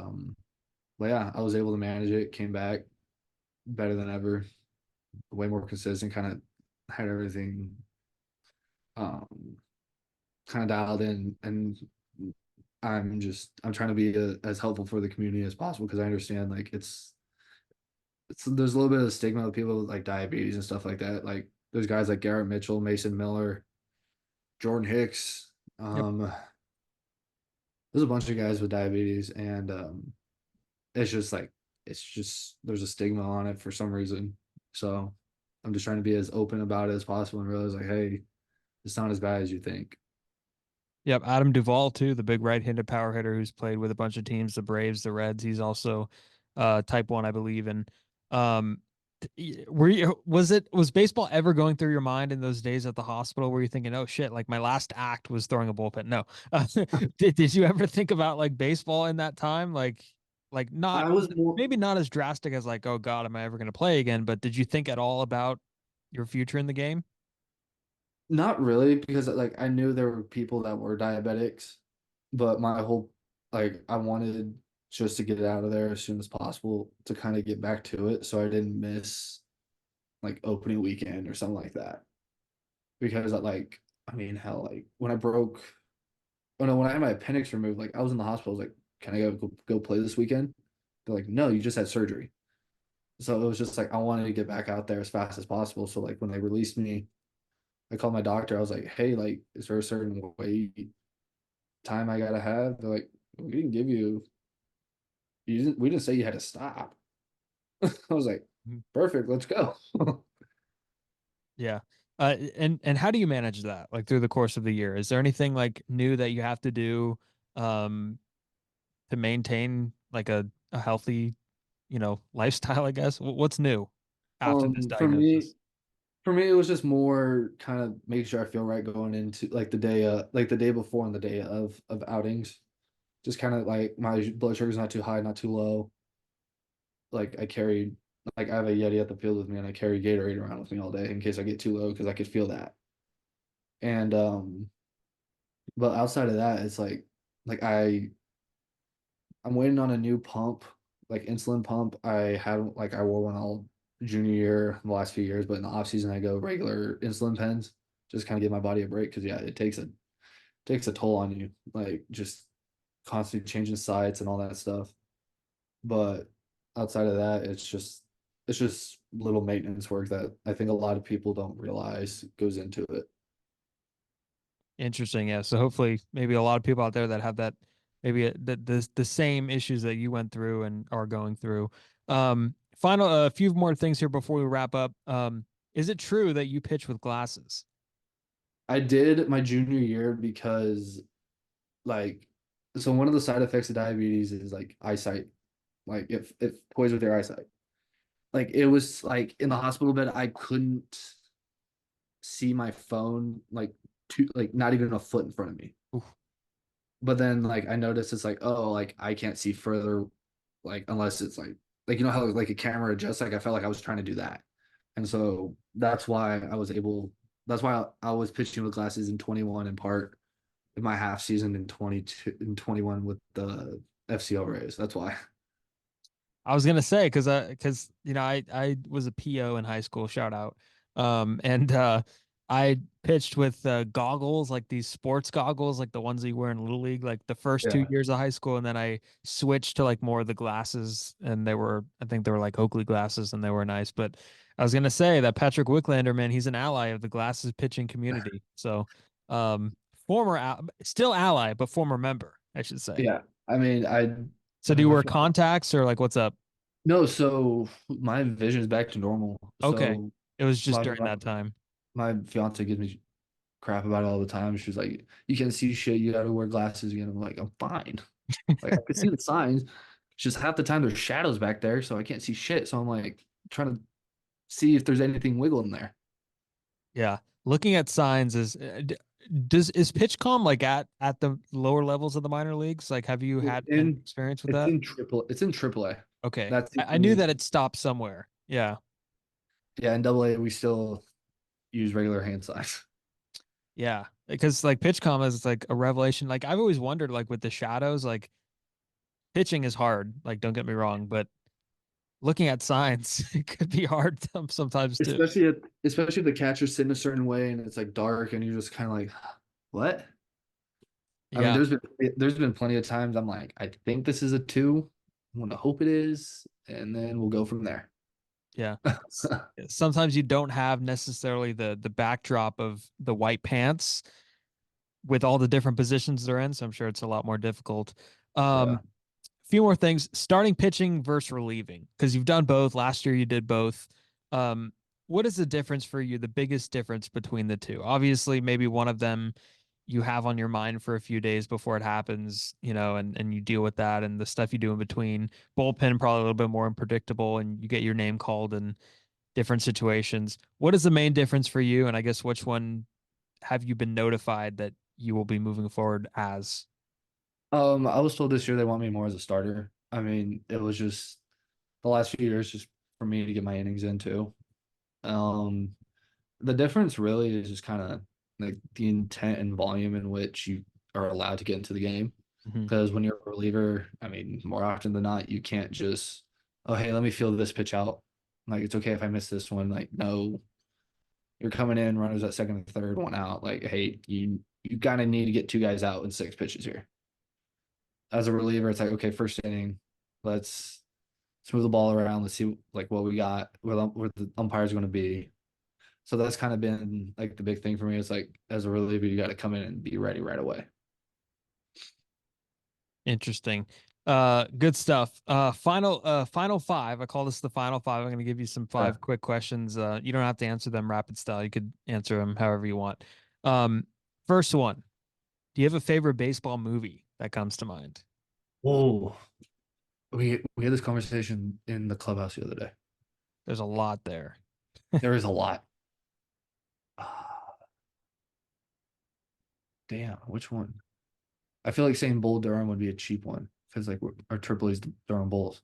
but yeah, I was able to manage it. Came back better than ever, way more consistent. Kind of had everything um kind of dialed in, and I'm trying to be as helpful for the community as possible because I understand like it's there's a little bit of a stigma with people with like diabetes and stuff like that. Like there's guys like Garrett Mitchell, Mason Miller, Jordan Hicks. Yep. There's a bunch of guys with diabetes, and it's just like it's just there's a stigma on it for some reason. So I'm just trying to be as open about it as possible and realize like, hey, it's not as bad as you think. Yep. Adam Duvall too, the big right-handed power hitter who's played with a bunch of teams, the Braves, the Reds. He's also type 1, I believe. And um was baseball ever going through your mind in those days at the hospital where you're thinking, oh shit, like my last act was throwing a bullpen? No. Did you ever think about like baseball in that time? Like not I was more maybe not as drastic as like, oh God, am I ever going to play again? But did you think at all about your future in the game? Not really, because like I knew there were people that were diabetics, but my whole like I wanted just to get out of there as soon as possible to kind of get back to it so I didn't miss like opening weekend or something like that. Because like I mean hell like when I broke oh no, when I had my appendix removed, like I was in the hospital, I was like, can I go play this weekend? They're like, no, you just had surgery. So it was just like I wanted to get back out there as fast as possible. So like when they released me, I called my doctor. I was like, hey, like, is there a certain wait time I gotta have? They're like, we didn't give we didn't say you had to stop. I was like, Mhm. perfect, let's go. Yeah. And how do you manage that like through the course of the year? Is there anything like new that you have to do um to maintain like a healthy, lifestyle, I guess? What's new after this Um, for me, diagnosis? for me, it was just more kind of make sure I feel right going into like the day before and the day of outings. Just kind of like my blood sugar's not too high, not too low. Like I have a Yeti at the field with me, and I carry Gatorade around with me all day in case I get too low because I could feel that. And but outside of that, it's like I'm waiting on a new pump, like insulin pump. I wore one all junior year, the last few years, but in the off season I go regular insulin pens, just kind of give my body a break because yeah, it takes a toll on you, like just constantly changing sites and all that stuff. But outside of that, it's just little maintenance work that I think a lot of people don't realize goes into it. Interesting. Yeah. So hopefully maybe a lot of people out there that have that maybe the same issues that you went through and are going through. Final a few more things here before we wrap up. Is it true that you pitch with glasses? I did my junior year because like so one of the side effects of diabetes is like eyesight. Like if it toys with your eyesight. Like it was like in the hospital bed, I couldn't see my phone like not even a foot in front of me. Oof. But then like I noticed it's like, oh, like I can't see further, like unless it's like you know how like a camera adjusts, like I felt like I was trying to do that. And so that's why I was pitching with glasses in 21 in part in my half season in 22 and 21 with the FCL Rays. That's why. I was gonna say because I was a PO in high school. Shout out. And I pitched with goggles like these sports goggles, like the ones that you wear in Little League, like the first two Yeah. years of high school, and then I switched to like more of the glasses, and I think they were like Oakley glasses, and they were nice. But I was gonna say that Patrick Wicklander, man, he's an ally of the glasses pitching community. So, um, still ally, but former member, I should say. Yeah. I mean, So do you wear contacts or like what's up? no, so my vision is back to normal. Okay. So It was just my, during my that time. my fiance gives me crap about it all the time. She's like, "You can't see shit. You got to wear glasses again." I'm like, "I'm fine. Like I can see the signs. It's just half the time there's shadows back there, so I can't see shit. So I'm like trying to see if there's anything wiggling there." Yeah. Looking at signs is pitch calm like at the lower levels of the minor leagues? Like, have you It's had any in experience with it's that? in triple A. Okay. That's the I knew only that it stopped somewhere. Yeah. yeah, in double A we still use regular hand signs. Yeah. Because like pitch calm is like a revelation. Like I've always wondered, like with the shadows, like pitching is hard. Like, don't get me wrong, but looking at signs, it could be hard sometimes too. Especially if the catcher's sitting a certain way and it's like dark and you're just kind of like, what? I mean, Yeah. there's been plenty of times I'm like, I think this is a two. I'm gonna hope it is, and then we'll go from there. Yeah. Sometimes you don't have necessarily the backdrop of the white pants with all the different positions they're in. So I'm sure it's a lot more difficult. Yeah. Few more things. Starting pitching versus relieving, because you've done both. Last year you did both. Um, what is the difference for you? The biggest difference between the two? Obviously, maybe one of them you have on your mind for a few days before it happens, and you deal with that and the stuff you do in between. Bullpen probably a little bit more unpredictable, and you get your name called in different situations. What is the main difference for you? And I guess which one have you been notified that you will be moving forward as? I was told this year they want me more as a starter. I mean, it was just the last few years just for me to get my innings in too. Um, the difference really is just kind of like the intent and volume in which you are allowed to get into the game. Mhm. Because when you're a reliever, I mean, more often than not, you can't just, oh, hey, let me feel this pitch out. Like, it's okay if I miss this one. Like, no, you're coming in, runners at second and third, one out. Like, hey, you kind of need to get two guys out in six pitches here. As a reliever, it's like, okay, first inning, let's move the ball around. Let's see like what we got, where the umpire's going to be. So that's kind of been like the big thing for me. Is like as a reliever, you got to come in and be ready right away. Interesting. Good stuff. Final five. I call this the final five. I'm going to give you some Yeah. five quick questions. You don't have to answer them rapid style. You could answer them however you want. Um, First one. Do you have a favorite baseball movie that comes to mind? Whoa. We had this conversation in the clubhouse the other day. There's a lot there. There is a lot. Ah, damn, which one? I feel like saying Bull Durham would be a cheap one because like our triple is Durham Bulls.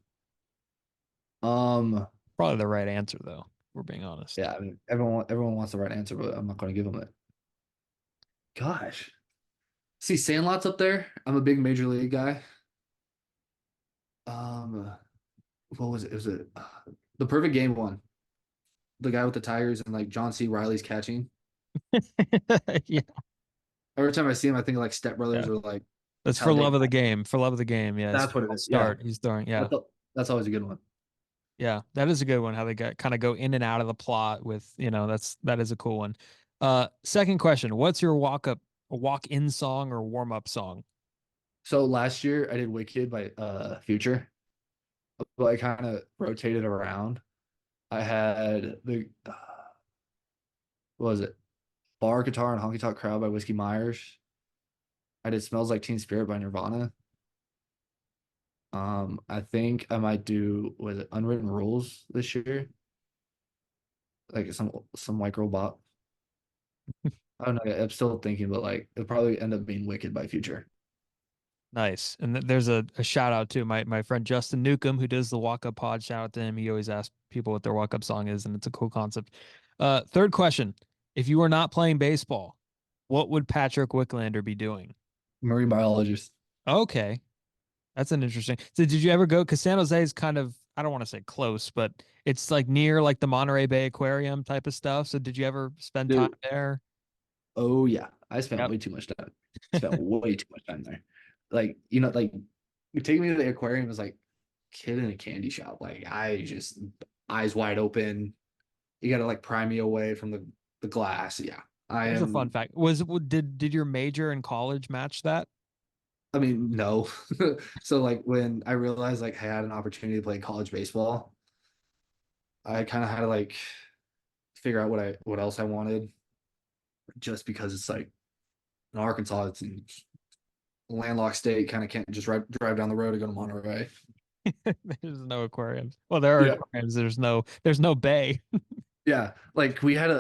Um, Probably the right answer though. We're being honest. yeah, I mean everyone wants the right answer, but I'm not going to give them it. Gosh, see Sandlot's up there. I'm a big major league guy. Um, what was it? It was the perfect game one. The guy with the Tigers and like John C. Riley's catching. Yeah. Every time I see him, I think of like Step Yeah. Brothers or like That's for love Talladega. of the game. For love of the game. Yeah. It's That's what it is. Yeah, start. He's throwing. Yeah. that's that's always a good one. Yeah, that is a good one. How they got kind of go in and out of the plot with, that is a cool one. Second question, what's your walk in song or warm up song? So last year I did Wicked by Future, but I kind of rotated around. I had the what was it? Bar Guitar and Honky Tonk Crowd by Whiskey Myers. I did Smells Like Teen Spirit by Nirvana. I think I might do was it Unwritten Rules this year? Like some white girl bop. I don't know. I'm still thinking, but like it'll probably end up being Wicked by Future. Nice. And there's a shout out to my friend Justin Newcomb who does the walk up pod. Shout out to him. He always asks people what their walk up song is, and it's a cool concept. Third question. If you were not playing baseball, what would Patrick Wicklander be doing? Marine biologist. Okay. That's an interesting. So did you ever go? Because San Jose is kind of, I don't want to say close, but it's like near like the Monterey Bay Aquarium type of stuff. So did you ever spend time Dude, there? oh yeah. I spent Yep. way too much time. Spent way too much time there. Like, like you take me to the aquarium as like kid in a candy shop. Like I just eyes wide open. You gotta like pry me away from the glass. Yeah. I There's a fun am, fact. Did your major in college match that? I mean, no. So like when I realized like I had an opportunity to play college baseball, I kind of had to like figure out what else I wanted just because it's like in Arkansas, it's in a landlocked state, kind of can't just drive down the road to go to Monterey. There's no aquariums. Well, there are Yeah. aquariums. There's no bay. Yeah. Like we had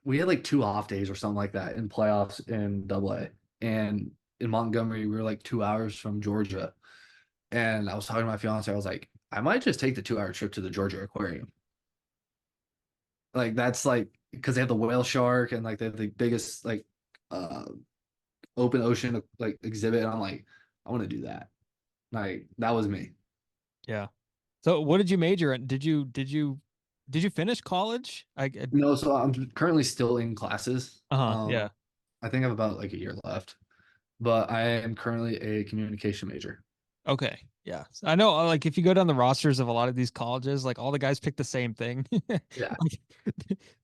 like 2 off days or something like that in playoffs in AA. And in Montgomery, we were like 2 hours from Georgia. And I was talking to my fiance, I was like, I might just take the 2 hour trip to the Georgia Aquarium. Like that's like because they have the whale shark and like they have the biggest like uh open ocean like exhibit. And I'm like, I want to do that. Like that was me. Yeah. So what did you major in? Did you finish college? No, so I'm currently still in classes. Uh-huh. Yeah. I think I have about like a year left, but I am currently a communication major. Okay. Yeah. I know, like, if you go down the rosters of a lot of these colleges, like all the guys pick the same thing. Yeah. Like,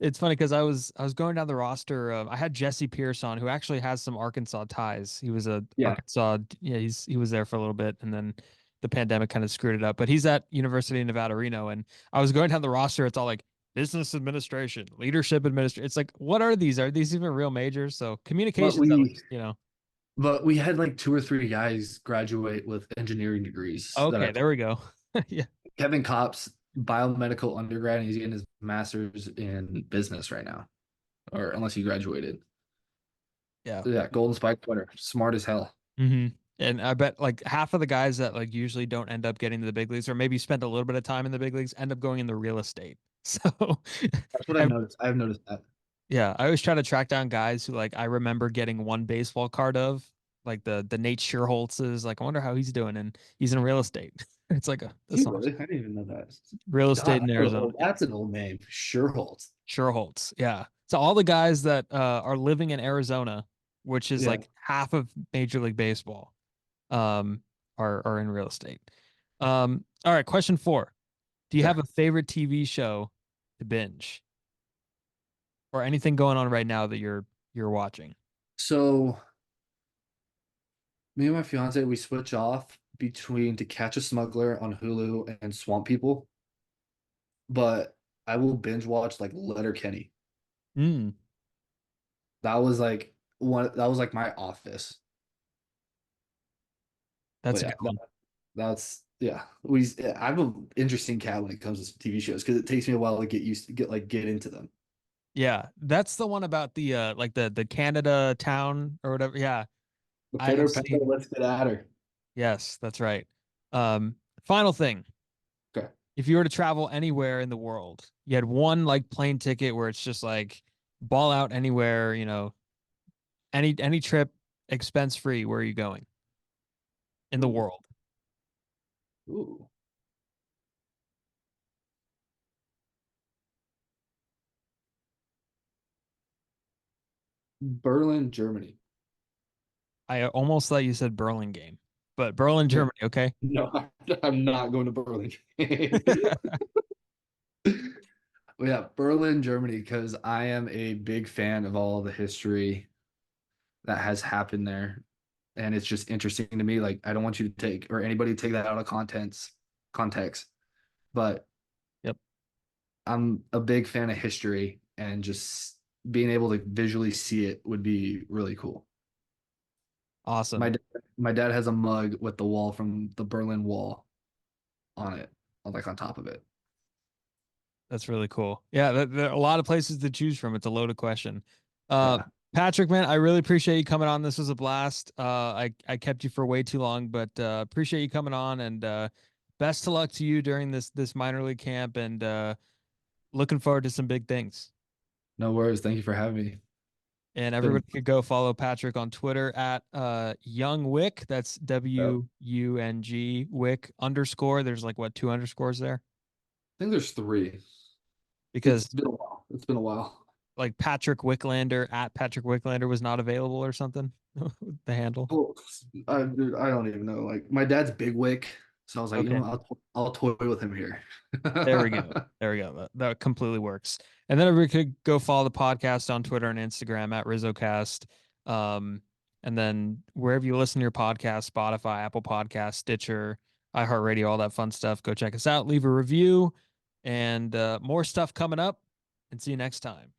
it's funny because I was going down the roster. I had Jesse Pierce on, who actually has some Arkansas ties. He was a Yeah. Arkansas. Yeah, he was there for a little bit, and then the pandemic kind of screwed it up. But he's at University of Nevada, Reno, and I was going down the roster. It's all like business administration, leadership administration. It's like, what are these? Are these even real majors? So But communications, at we least. but we had like 2 or 3 guys graduate with engineering degrees that I Okay, there we go. Yeah. Kevin Kopp's biomedical undergrad and he's getting his master's in business right now. Or unless he graduated. Yeah. Yeah, Golden Spike winner. Smart as hell. hmm And I bet like half of the guys that like usually don't end up getting to the big leagues, or maybe spend a little bit of time in the big leagues, end up going in the real estate. So, That's what I've ev- noticed. I've noticed that. yeah, I always try to track down guys who like I remember getting one baseball card of, like the Nate Shearholtz's. Like, I wonder how he's doing, and he's in real estate. It's like He that's awesome. really? I didn't even know that. Real estate God, in Arizona. that's an old name. Sherholtz. Shearholtz, yeah. So all the guys that are living in Arizona, which is Yeah. like half of Major League Baseball, um, are in real estate. All right, question 4. Do you Okay. have a favorite TV show to binge, or anything going on right now that you're watching? So me and my fiance, we switch off between To Catch a Smuggler on Hulu and Swamp People, but I will binge watch like Letterkenny. Hmm, That was like my office. But that's a yeah, good one. that's yeah. I'm an interesting cat when it comes to TV shows because it takes me a while to get used to get into them. Yeah, that's the one about the like the Canada town or whatever. Yeah, The I have Pitter Petter, seen. let's get at her. Yes, that's right. Final thing. Okay. If you were to travel anywhere in the world, you had one like plane ticket where it's just like ball out anywhere, any trip, expense free. Where are you going in the Ooh, world? ooh. Berlin, Germany. I almost thought you said Burlingame, but Berlin, No, Germany. Okay. no, I'm not going to Berlin. Well, yeah, Berlin, Germany, because I am a big fan of all the history that has happened there. And it's just interesting to me. Like, I don't want you to take or anybody to take that out of context. But Yep. I'm a big fan of history and just being able to visually see it would be really cool. My Awesome. dad, my dad has a mug with the wall from the Berlin Wall on it, like on top of it. That's really cool. Yeah, there are a lot of places to choose from. It's a loaded question. Uh, Yeah, Patrick, man, I really appreciate you coming on. This was a blast. I kept you for way too long, but appreciate you coming on, and best of luck to you during this minor league camp, and looking forward to some big things. no worries. Thank you for having me. And Been everybody could go follow Patrick on Twitter at Young Wick. That's I WUNG Wick underscore. There's like what, 2 underscores there? think there's 3. It's Because been a while. It's been a while. like Patrick Wicklander at Patrick Wicklander was not available or something. The handle. Oh, dude, I don't even know. Like my dad's big wick, so I was like, Okay. I'll toy with him here. There we go. There we go. That completely works. And then everybody could go follow the podcast on Twitter and Instagram at RizzoCast. And then wherever you listen to your podcast, Spotify, Apple Podcasts, Stitcher, iHeartRadio, all that fun stuff, go check us out. Leave a review and more stuff coming up. And see you next time.